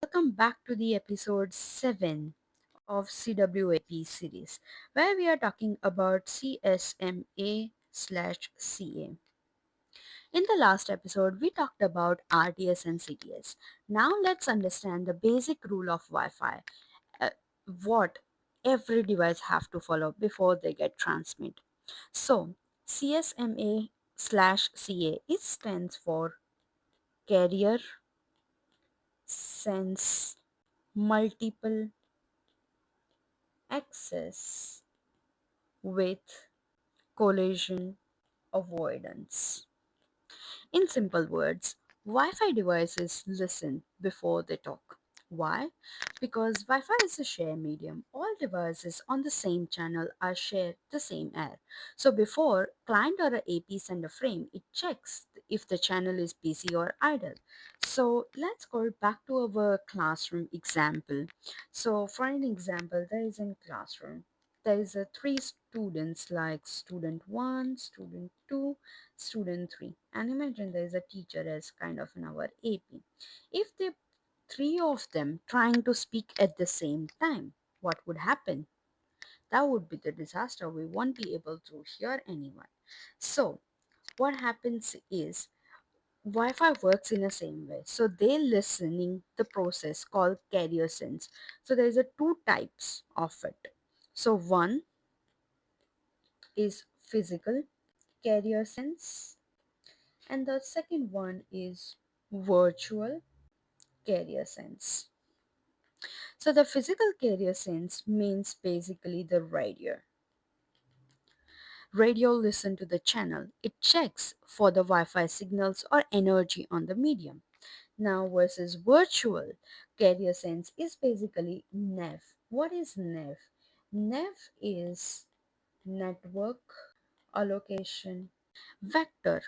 Welcome back to the episode 7 of CWAP series, where we are talking about CSMA slash CA. In the last episode, we talked about RTS and CTS. Now let's understand the basic rule of Wi-Fi, uh, what every device have to follow before they get transmit. So, CSMA slash CA, it stands for Carrier Sense Multiple Access with Collision Avoidance. In simple words, Wi Fi devices listen before they talk. Why? Because Wi Fi is a shared medium. All devices on the same channel are shared the same air. So before client or a AP send a frame, it checks if the channel is busy or idle. So let's go back to our classroom example. So for an example, there is a classroom. There is a three students like student 1, student 2, student 3, and imagine there is a teacher as kind of in our AP. If the three of them trying to speak at the same time, what would happen? That would be the disaster. We won't be able to hear anyone. So what happens is Wi-Fi works in the same way. So they listening the process called carrier sense. So there is a two types of it. So one is physical carrier sense, and the second one is virtual carrier sense. So the physical carrier sense means basically the radio listen to the channel. It checks for the Wi-Fi signals or energy on the medium. Now versus virtual carrier sense is basically NEV. What is NEV? NEV is network allocation vector.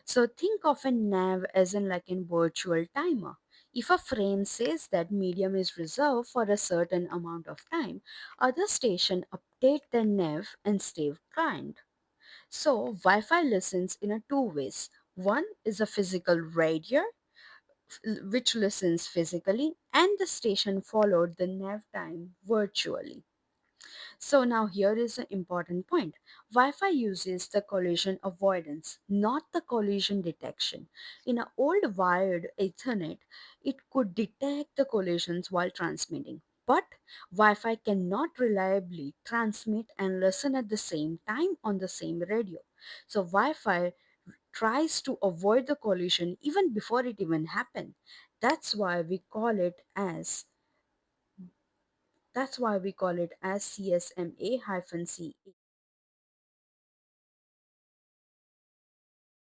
So think of a nav as in like in virtual timer. If a frame says that medium is reserved for a certain amount of time, other station update the nav and stay client. So Wi-Fi listens in a two ways. One is a physical radio, which listens physically, and the station followed the nav time virtually. So now here is an important point. Wi-Fi uses the collision avoidance, not the collision detection. In an old wired Ethernet, it could detect the collisions while transmitting. But Wi-Fi cannot reliably transmit and listen at the same time on the same radio. So Wi-Fi tries to avoid the collision even before it even happened. That's why we call it as that's why we call it as CSMA-CA.